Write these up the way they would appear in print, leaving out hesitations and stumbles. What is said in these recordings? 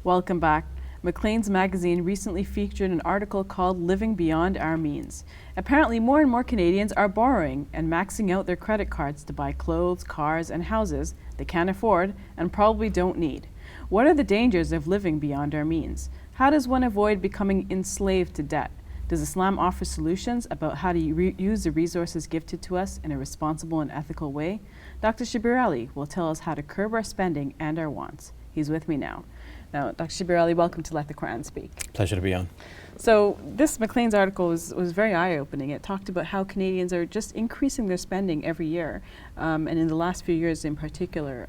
Welcome back. Maclean's magazine recently featured an article called Living Beyond Our Means. Apparently, more and more Canadians are borrowing and maxing out their credit cards to buy clothes, cars, and houses they can't afford and probably don't need. What are the dangers of living beyond our means? How does one avoid becoming enslaved to debt? Does Islam offer solutions about how to use the resources gifted to us in a responsible and ethical way? Dr. Shabir Ally will tell us how to curb our spending and our wants. He's with me now. Now, Dr. Shabir Ally, welcome to Let the Quran Speak. Pleasure to be on. So this Maclean's article was very eye-opening. It talked about how Canadians are just increasing their spending every year, and in the last few years in particular,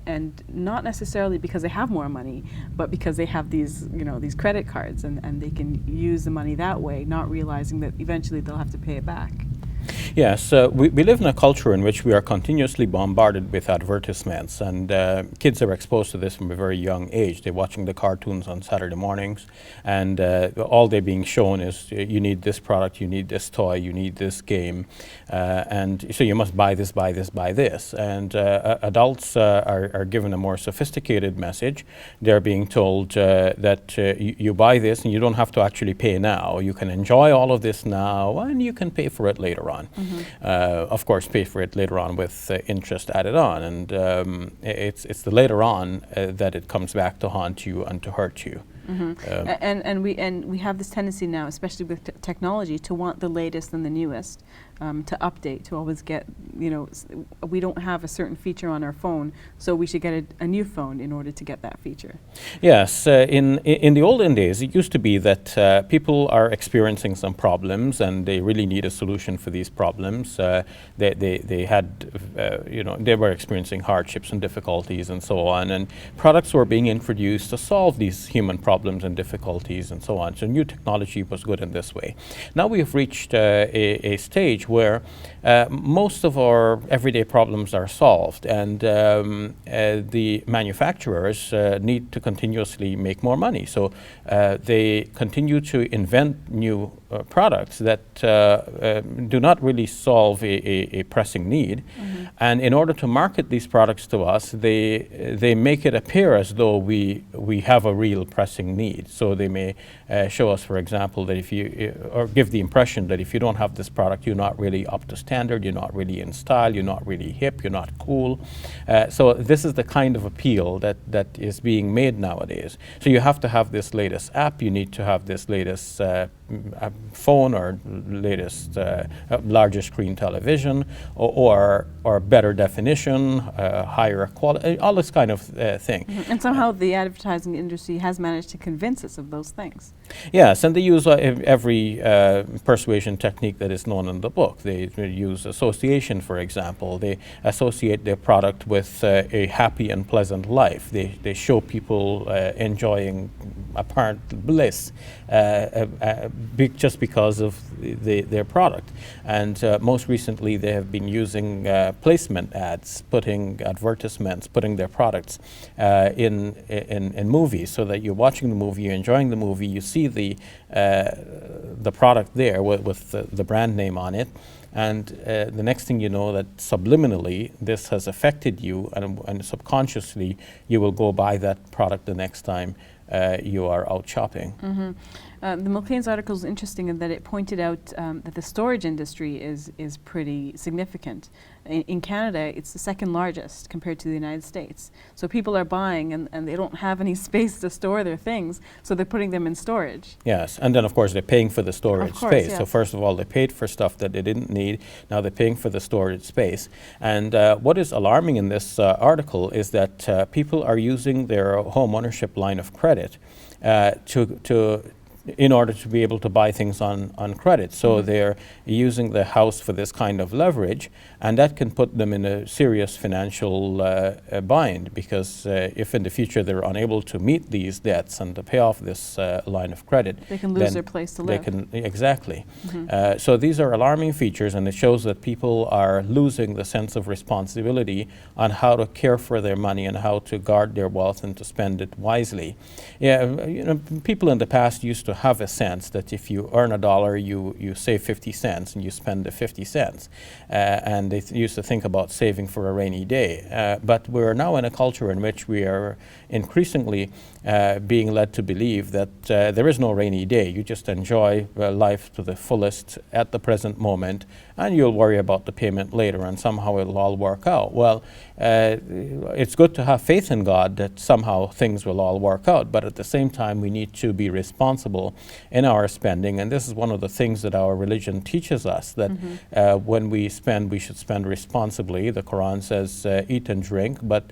and not necessarily because they have more money, but because they have these credit cards, and they can use the money that way, not realizing that eventually they'll have to pay it back. Yes, we live in a culture in which we are continuously bombarded with advertisements, and kids are exposed to this from a very young age. They're watching the cartoons on Saturday mornings, and all they're being shown is you need this product, you need this toy, you need this game, and so you must buy this, buy this, buy this. And adults are given a more sophisticated message. They're being told that you buy this and you don't have to actually pay now. You can enjoy all of this now, and you can pay for it later on. Of course, pay for it later on with interest added on, and it's the later on that it comes back to haunt you and to hurt you. And we have this tendency now, especially with technology, to want the latest and the newest, to update, to always get, we don't have a certain feature on our phone, so we should get a new phone in order to get that feature. Yes, in the olden days, it used to be that people are experiencing some problems and they really need a solution for these problems. They had, they were experiencing hardships and difficulties and so on, and products were being introduced to solve these human problems and difficulties and so on. So new technology was good in this way. Now we have reached a stage where most of our everyday problems are solved, and the manufacturers need to continuously make more money. So they continue to invent new products that do not really solve a pressing need. And in order to market these products to us, they make it appear as though we have a real pressing need. So they may show us, for example, that or give the impression that if you don't have this product, you're not really up to standard, you're not really in style, you're not really hip, you're not cool. So this is the kind of appeal that is being made nowadays. So you have to have this latest app, you need to have this latest phone or latest larger screen television, or better definition, higher quality, all this kind of thing. And somehow the advertising industry has managed to convince us of those things. Yes, and they use every persuasion technique that is known in the book. They use association, for example. They associate their product with a happy and pleasant life. They show people enjoying apparent bliss just because of their product. And most recently they have been using placement ads, putting advertisements, putting their products in movies, so that you're watching the movie, you're enjoying the movie, you see the product there with the brand name on it, and the next thing you know, that subliminally this has affected you, and subconsciously you will go buy that product the next time you are out shopping. The Maclean's article is interesting in that it pointed out that the storage industry is pretty significant. In Canada, it's the second largest compared to the United States. So people are buying and they don't have any space to store their things, so they're putting them in storage. Yes, and then of course they're paying for the storage space. Yes. So first of all, they paid for stuff that they didn't need. Now they're paying for the storage space. And what is alarming in this article is that people are using their home ownership line of credit in order to be able to buy things on credit. So they're using the house for this kind of leverage, and that can put them in a serious financial bind, because if in the future they're unable to meet these debts and to pay off this line of credit, they can lose their place to live. Exactly. So these are alarming features, and it shows that people are losing the sense of responsibility on how to care for their money and how to guard their wealth and to spend it wisely. Yeah, people in the past used to to have a sense that if you earn $1, you save 50 cents and you spend the 50 cents. And they used to think about saving for a rainy day. But we're now in a culture in which we are increasingly being led to believe that there is no rainy day. You just enjoy life to the fullest at the present moment, and you'll worry about the payment later, and somehow it'll all work out. Well, it's good to have faith in God that somehow things will all work out, but at the same time we need to be responsible in our spending, and this is one of the things that our religion teaches us, that when we spend, we should spend responsibly. The Quran says eat and drink, but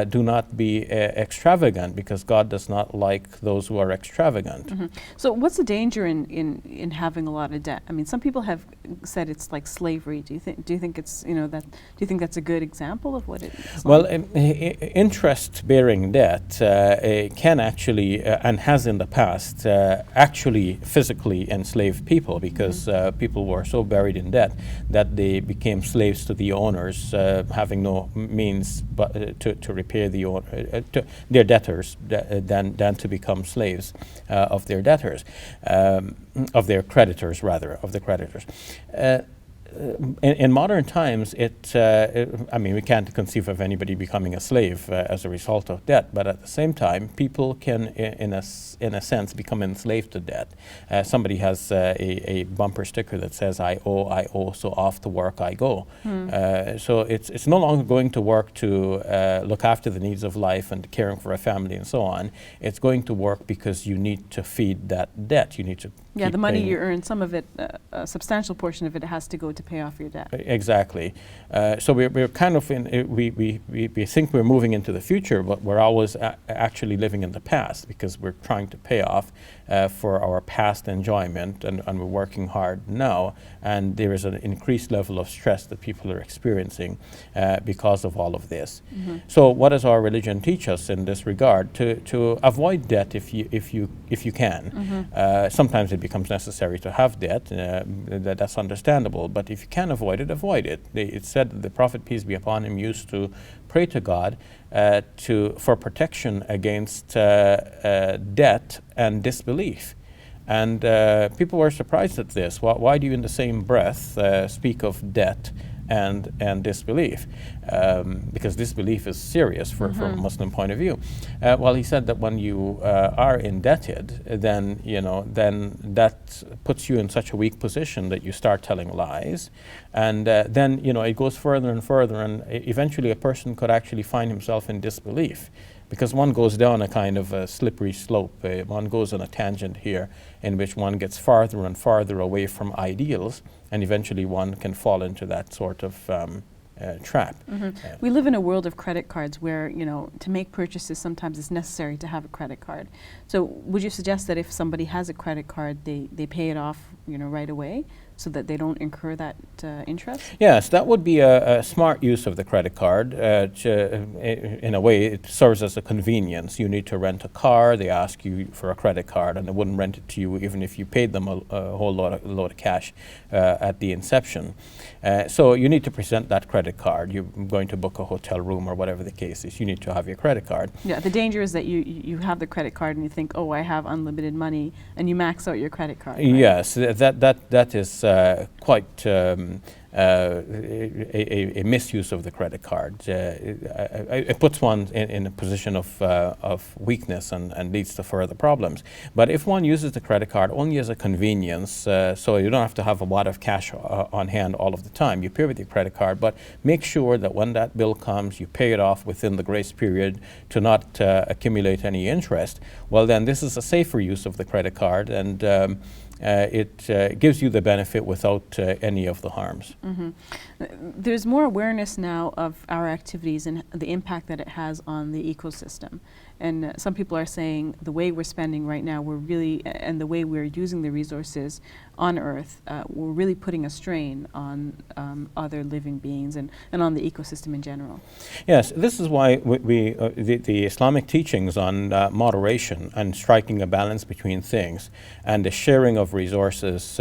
do not be extravagant, because God does not like those who are extravagant. So what's the danger in having a lot of debt? I mean, some people have said it's like slavery. Do you think it's, do you think that's a good example of what it is? Well, interest-bearing debt can actually, and has in the past, actually physically enslave people, because people were so buried in debt that they became slaves to the owners, having no means but to repay their debtors, than to become slaves of their debtors, of their creditors, rather, of the creditors. In modern times, I mean, we can't conceive of anybody becoming a slave as a result of debt, but at the same time, people can, in a sense, become enslaved to debt. Somebody has a bumper sticker that says, I owe, so off to work I go. So it's no longer going to work to look after the needs of life and caring for a family and so on. It's going to work because you need to feed that debt. You need to the money you earn, some of it, a substantial portion of it has to go to pay off your debt. Exactly. So we're kind of we think we're moving into the future, but we're always actually living in the past, because we're trying to pay off for our past enjoyment, and we're working hard now, and there is an increased level of stress that people are experiencing because of all of this. So what does our religion teach us in this regard? To avoid debt if you can. Sometimes it becomes necessary to have debt. That's understandable. But if you can avoid it, avoid it. It's said that the Prophet, peace be upon him, used to pray to God for protection against debt and disbelief. And people were surprised at this. Why do you in the same breath speak of debt and disbelief? Because disbelief is serious from a Muslim point of view. Well, he said that when you are indebted, then that puts you in such a weak position that you start telling lies, and then it goes further and further, and eventually a person could actually find himself in disbelief, because one goes down a kind of a slippery slope. One goes on a tangent here in which one gets farther and farther away from ideals, and eventually one can fall into that sort of trap. We live in a world of credit cards where, to make purchases, sometimes it's necessary to have a credit card. So would you suggest that if somebody has a credit card, they pay it off, right away, so that they don't incur that interest? Yes, that would be a smart use of the credit card. In a way, it serves as a convenience. You need to rent a car, they ask you for a credit card, and they wouldn't rent it to you even if you paid them a whole load of cash at the inception. So you need to present that credit card. You're going to book a hotel room or whatever the case is. You need to have your credit card. Yeah, the danger is that you have the credit card and you think, oh, I have unlimited money, and you max out your credit card. Right? Yes, that is quite a misuse of the credit card. It puts one in a position of weakness and leads to further problems. But if one uses the credit card only as a convenience, so you don't have to have a lot of cash on hand all of the time, you pay with your credit card, but make sure that when that bill comes, you pay it off within the grace period to not accumulate any interest. Well, then this is a safer use of the credit card, and it gives you the benefit without any of the harms. There's more awareness now of our activities and the impact that it has on the ecosystem. And some people are saying the way we're spending right now, and the way we're using the resources on Earth, we're really putting a strain on other living beings and on the ecosystem in general. Yes, this is why the Islamic teachings on moderation and striking a balance between things and the sharing of resources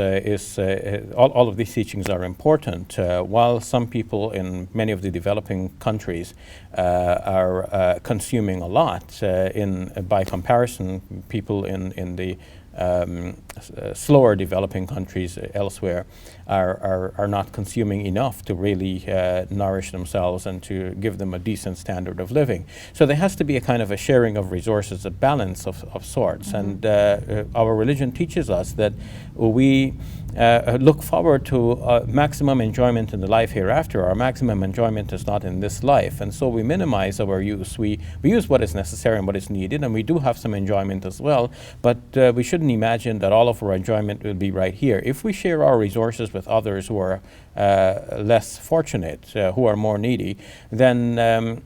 all of these teachings are important. While some people in many of the developing countries are consuming a lot, by comparison, people in the slower developing countries elsewhere are not consuming enough to really nourish themselves and to give them a decent standard of living. So there has to be a kind of a sharing of resources, a balance of sorts. And our religion teaches us that we look forward to maximum enjoyment in the life hereafter. Our maximum enjoyment is not in this life, and so we minimize our use. We use what is necessary and what is needed, and we do have some enjoyment as well, but we shouldn't imagine that all of our enjoyment will be right here. If we share our resources with others who are less fortunate, who are more needy, then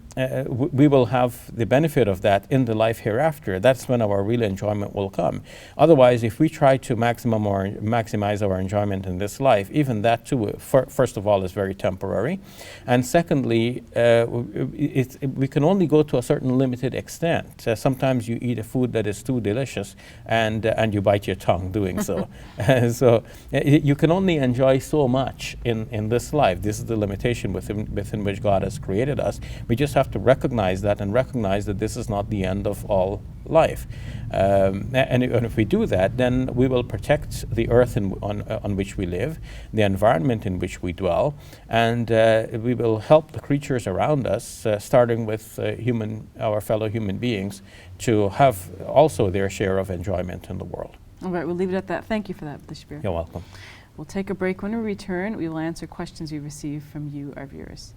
we will have the benefit of that in the life hereafter. That's when our real enjoyment will come. Otherwise, if we try to maximize our enjoyment in this life, even that too, first of all, is very temporary. And secondly, we can only go to a certain limited extent. Sometimes you eat a food that is too delicious and you bite your tongue doing so. So you can only enjoy so much in this life. This is the limitation within which God has created us. We just have to recognize that and recognize that this is not the end of all life. And if we do that, then we will protect the earth on which we live, the environment in which we dwell, and we will help the creatures around us, starting with our fellow human beings, to have also their share of enjoyment in the world. All right, we'll leave it at that. Thank you for that, Shabir. You're welcome. We'll take a break. When we return, we will answer questions we receive from you, our viewers.